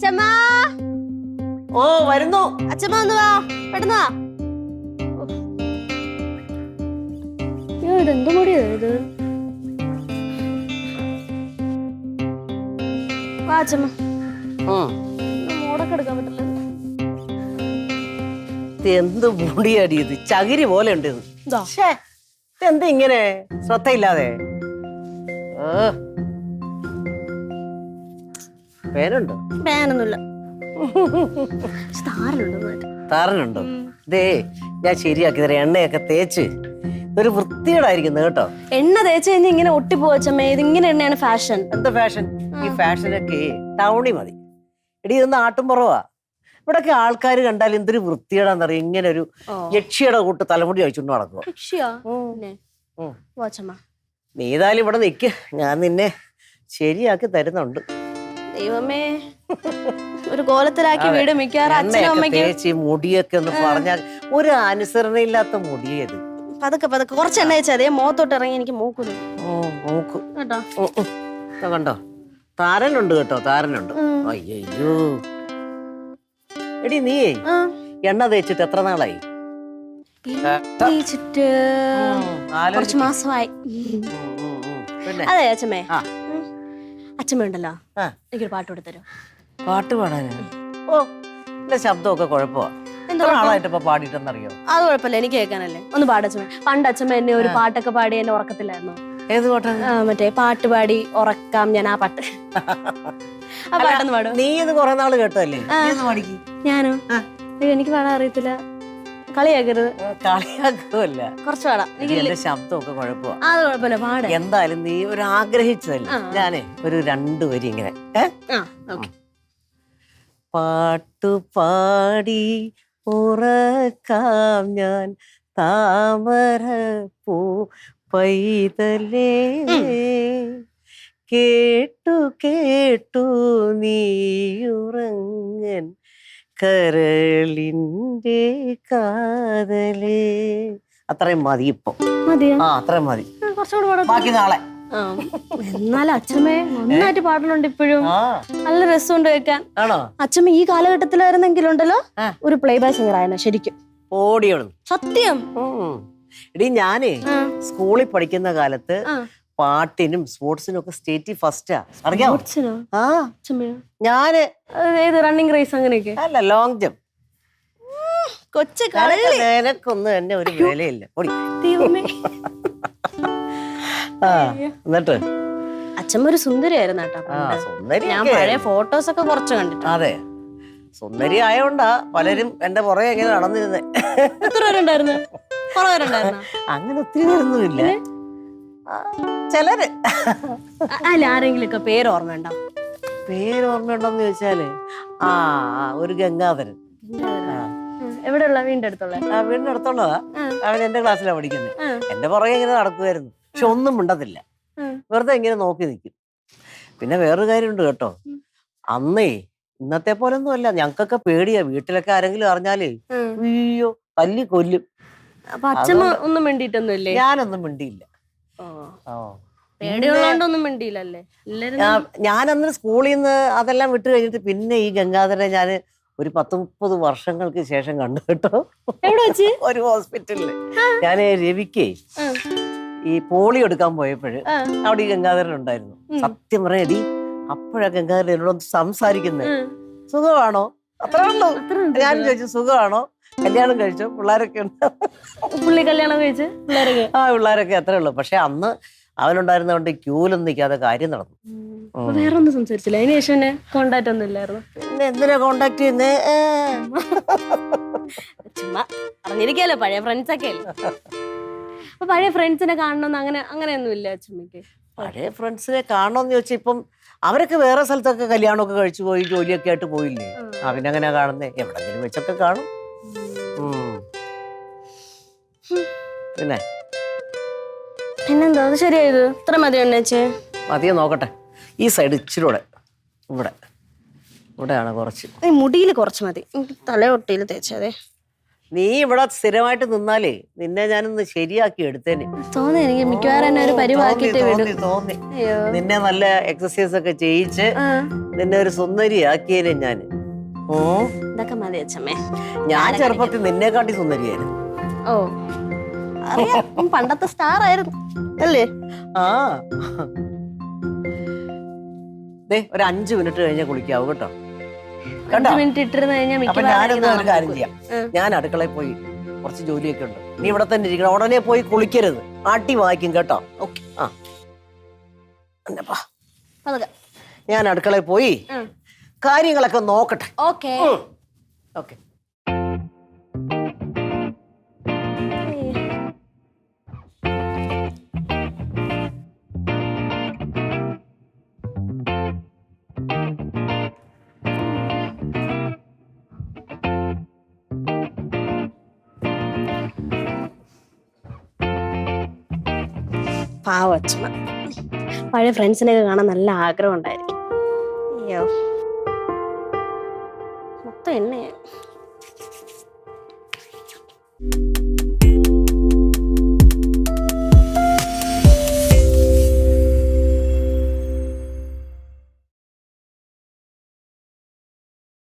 അച്ഛമ്മ ഓ വരുന്നു. അച്ഛമ്മ ഒന്ന് വാ, പെട്ടെന്ന് വാ. ഇതെന്തു മുടിയോ ഇത്? വാ അച്ഛമ്മ. മോടൊക്കെ എടുക്കാൻ പറ്റില്ല. എന്ത് മുടിയാടി ഇത്, ചകിരി പോലെ ഉണ്ട് ഇത്. എന്താ ഇങ്ങനെ ശ്രദ്ധയില്ലാതെ? പേനുണ്ടോ? പേനൊന്നുമില്ല. താരനുണ്ടോ? ഇതേ ഞാൻ ശരിയാക്കി തരാം. എണ്ണയൊക്കെ തേച്ച് ഒരു വൃത്തികേടായിരിക്കുന്നു കേട്ടോ. എണ്ണ തേച്ച് കഴിഞ്ഞാൽ ഇങ്ങനെ ഒട്ടിപ്പോച്ചമ്മേ. ഇതിങ്ങനെ എണ്ണയാണ് ഫാഷൻ. എന്താ ഫാഷൻ? ഈ ഫാഷനൊക്കെ ടൗണിൽ മതി. എടി ഇതൊന്ന് ആട്ടുംപുറവാ. ഇവിടൊക്കെ ആൾക്കാർ കണ്ടാൽ എന്തൊരു വൃത്തികേടാന്നറിയാം. ഇങ്ങനെ ഒരു യക്ഷിയുടെ കൂട്ട് തലമുടി കഴിച്ചുകൊണ്ട് നടക്കുക. നീ ഏതായാലും ഇവിടെ നിൽക്ക്, ഞാൻ നിന്നെ ശരിയാക്കി തരുന്നുണ്ട്. ദൈവമേ, ഒരു കോലത്തിലാക്കി വീട് മിക്കാറ് അച്ഛനും അമ്മയ്ക്ക് മുടിയൊക്കെ ഒന്ന് പറഞ്ഞാൽ ഒരു അനുസരണയില്ലാത്ത മുടിയത്. പതുക്കെ പതുക്കെ കുറച്ച് എണ്ണ വെച്ചാൽ അതേ മുഖത്തോട്ട് ഇറങ്ങി എനിക്ക് മൂക്കുന്നു. കണ്ടോ, താരനുണ്ട് കേട്ടോ, താരനുണ്ട്. അയ്യോ എടി നീ എണ്ണ തേച്ചിട്ട് എത്ര നാളായി? കുറച്ച് മാസമായി. അതെ അച്ഛമ്മേ, അച്ഛമ്മ ഉണ്ടല്ലോ, എനിക്കൊരു പാട്ട് കൊടുത്തരോ? പാട്ട് പാടാനാ? ഓ, എന്റെ ശബ്ദമൊക്കെ കുഴപ്പമാ. ആളായിട്ടിപ്പോ പാടിട്ടെന്നറിയോ? അത് കുഴപ്പമില്ല, എനിക്ക് കേൾക്കാനല്ലേ. ഒന്ന് പാടച്ചമ്മ. പണ്ട് അച്ഛമ്മ എന്നെ ഒരു പാട്ടൊക്കെ പാടി എന്നെ ഉറക്കത്തില്ലായിരുന്നു. ഏത് പാട്ടാ? മറ്റേ പാട്ട് പാടി ഉറക്കാം ഞാൻ, ആ പാട്ട്. ആ പാട്ടൊന്ന് പാടും. നീ ഇത് കുറെ നാള് കേട്ടല്ലേ? ഞാനോ? എനിക്ക് പാടാൻ അറിയത്തില്ല. കളിയാക്കരുത്. കളിയാക്കുമല്ല, കുറച്ച് പാടാം. എന്റെ ശബ്ദമൊക്കെ കുഴപ്പമാ. അത് കുഴപ്പമില്ല, പാടാ. എന്തായാലും നീ ഒരു ആഗ്രഹിച്ചതല്ലേ, ഞാനേ ഒരു 2 വരി ഇങ്ങനെ. പാട്ടുപാടി ഉറക്കാം ഞാൻ താമര പൂ പൈതലേ, കേട്ടു കേട്ടു നീയുറങ്ങൻ കരളിന്റെ കാതലേ. അത്രയും മതി ഇപ്പൊ. അത്രയും മതി. ബാക്കി നാളെ. എന്നാലും അച്ഛമ്മേ നന്നായിട്ട് പാടലുണ്ട് ഇപ്പോഴും. നല്ല രസമുണ്ട് കേൾക്കാൻ. ആണോ? അച്ഛമ്മ ഈ കാലഘട്ടത്തിലായിരുന്നെങ്കിലുണ്ടല്ലോ ഒരു പ്ലേ ബാക്ക് സിംഗർ ആയിരുന്നു ശരിക്കും. ഓടിയോളും. സത്യം. എടി ഞാനേ സ്കൂളിൽ പഠിക്കുന്ന കാലത്ത് പാട്ടിനും സ്പോർട്സിനും ഒക്കെ സ്റ്റേറ്റ് ഫസ്റ്റാ. അറിയാമോ? ഞാന് റണ്ണിങ് റേസ് അങ്ങനെയൊക്കെ അല്ല, ലോങ് ജമ്പ്. കൊച്ചു നിനക്കൊന്നും എന്നെ ഒരു വിലയില്ല. എന്നിട്ട് അച്ഛമ്മ ഒരു സുന്ദരിയായിരുന്നു കേട്ടോ. ഞാൻ പഴയ ഫോട്ടോസ് ഒക്കെ കുറച്ച് കണ്ടിട്ട്. അതെ, സുന്ദരി ആയോണ്ടാ പലരും എന്റെ പുറകെ എങ്ങനെ നടന്നിരുന്നേ. എത്ര പേരുണ്ടായിരുന്നു? അങ്ങനെ ഒത്തിരി പേരൊന്നുമില്ല, ചിലര്. അല്ല, ആരെങ്കിലും ഒക്കെ പേര് ഓർമ്മയുണ്ടോ? പേര് ഓർമ്മയുണ്ടോന്ന് ചോദിച്ചാല് ഒരു ഗംഗാധരൻ. എവിടെയുള്ള? വീടിന്റെ അടുത്തുള്ള? വീടിന്റെ അടുത്തുള്ളതാ. അവൻ എന്റെ ക്ലാസ്സിലാണ് പഠിക്കുന്നത്. എന്റെ പുറകെ ഇങ്ങനെ നടക്കുമായിരുന്നു. പക്ഷെ ഒന്നും മിണ്ടത്തില്ല, വെറുതെ ഇങ്ങനെ നോക്കി നിൽക്കും. പിന്നെ വേറൊരു കാര്യമുണ്ട് കേട്ടോ, അന്നേ ഇന്നത്തെ പോലെ ഒന്നും അല്ല. ഞങ്ങൾക്കൊക്കെ പേടിയാ. വീട്ടിലൊക്കെ ആരെങ്കിലും അറിഞ്ഞാലേ അയ്യോ തല്ലി കൊല്ലും. അപ്പൊ അച്ഛമ്മ ഒന്നും മിണ്ടിയിട്ടൊന്നുമില്ലേ? ഞാനൊന്നും മിണ്ടിയില്ല. പേടിയുള്ളതുകൊണ്ടൊന്നും മിണ്ടിയില്ലല്ലേ? ഞാനന്ന് സ്കൂളിൽ നിന്ന് അതെല്ലാം വിട്ട് കഴിഞ്ഞിട്ട് പിന്നെ ഈ ഗംഗാധരനെ ഞാൻ ഒരു 10-30 വർഷങ്ങൾക്ക് ശേഷം കണ്ടു കേട്ടോ. ഒരു ഹോസ്പിറ്റലില് ഞാൻ രവിക്ക് ഈ പോളിയോ എടുക്കാൻ പോയപ്പോഴ് അവിടെ ഈ ഗംഗാധരൻ ഉണ്ടായിരുന്നു. സത്യം പറയടി, അപ്പോഴാ ഗംഗാധരൻ എന്നോട് സംസാരിക്കുന്നത്. സുഖമാണോ? അത്രേ ഉള്ളൂ. ഞാൻ ചോദിച്ചു സുഖമാണോ, കല്യാണം കഴിച്ചോ, പിള്ളേരൊക്കെ ഉണ്ട്? പുള്ളി കല്യാണം കഴിച്ച് പിള്ളേരൊക്കെ അത്രേ ഉള്ളൂ. പക്ഷെ അന്ന് അവനുണ്ടായിരുന്നോണ്ട് ക്യൂലൊന്നും നിൽക്കാതെ കാര്യം നടന്നു. വേറെ ഒന്നും സംസാരിച്ചില്ല. അതിന് ശേഷം കോണ്ടാക്ട് ഒന്നും ഇല്ലായിരുന്നു. പിന്നെ എന്തിനാ കോണ്ടാക്ട് ചെയ്യുന്നേ? ചുമ്മാ അറിഞ്ഞിരിക്കാലോ, പഴയ ഫ്രണ്ട്സ് ഒക്കെ അല്ലേ. അപ്പൊ പഴയ ഫ്രണ്ട്സിനെ കാണണമെന്ന് അങ്ങനെയൊന്നും ഇല്ല അച്ഛമ്മക്ക്? പഴയ ഫ്രണ്ട്സിനെ കാണണമെന്ന് ചോദിച്ചാൽ ഇപ്പം അവരൊക്കെ വേറെ സ്ഥലത്തൊക്കെ കല്യാണമൊക്കെ കഴിച്ചു പോയി, ജോലിയൊക്കെ ആയിട്ട് പോയില്ലേ. അവനങ്ങനെ കാണുന്നേ എവിടെങ്കിലും വെച്ചൊക്കെ കാണും. പിന്നെന്താ? അത് ശരിയായത് ഇത്ര മതിയോ എന്നുവെച്ചേ? മതിയോ നോക്കട്ടെ. ഈ സൈഡ് ഇച്ചിരി കൂടെ ഇവിടെയാണ് കുറച്ച്. മുടിയിൽ കുറച്ച് മതി. തലയൊട്ടിയിൽ തേച്ചതേ. നീ ഇവിടെ സ്ഥിരമായിട്ട് നിന്നാലേ നിന്നെ ഞാനൊന്ന് ശരിയാക്കി എടുത്തേനെ. തോന്നി എനിക്ക് മിക്കവാറും എന്നെ ഒരു പരിവാക്കിട്ട് വിടും. തോന്നി അയ്യോ നിന്നെ നല്ല എക്സസൈസ് ഒക്കെ ചെയ്യിച്ച് നിന്നെ ഒരു സുന്ദരിയാക്കിയേനെ ഞാൻ. ഇതൊക്കെ മതി അച്ഛമ്മേ. ഞാൻ ചെറുപ്പത്തിൽ നിന്നെക്കാട്ടി സുന്ദരിയായിരുന്നു. ഓ അറിയാം, പണ്ടത്തെ സ്റ്റാർ ആയിരുന്നു അല്ലേ? ആ ഒരു 5 മിനിറ്റ് കഴിഞ്ഞാൽ കുളിക്കാവും കേട്ടോ. 5 മിനിറ്റ് ഇട്ടിരുന്ന് കഴിഞ്ഞാൽ അപ്പൊ ഞാനൊന്നും ഒരു കാര്യം ചെയ്യാം, ഞാൻ അടുക്കളയിൽ പോയി കുറച്ച് ജോലിയൊക്കെ ഉണ്ട്, നീ ഇവിടെ തന്നെ ഇരിക്കണം, ഉടനെ പോയി കുളിക്കരുത്, ആട്ടി വായിക്കും കേട്ടോ. ഓക്കെ. ആ ഞാൻ അടുക്കളയിൽ പോയി കാര്യങ്ങളൊക്കെ നോക്കട്ടെ. Okay okay. പാവച്ചമ്മ. പഴയ ഫ്രണ്ട്സിനെയൊക്കെ കാണാൻ നല്ല ആഗ്രഹം ഉണ്ടായിരിക്കും. അയ്യോ മൊത്തം എണ്ണയാ.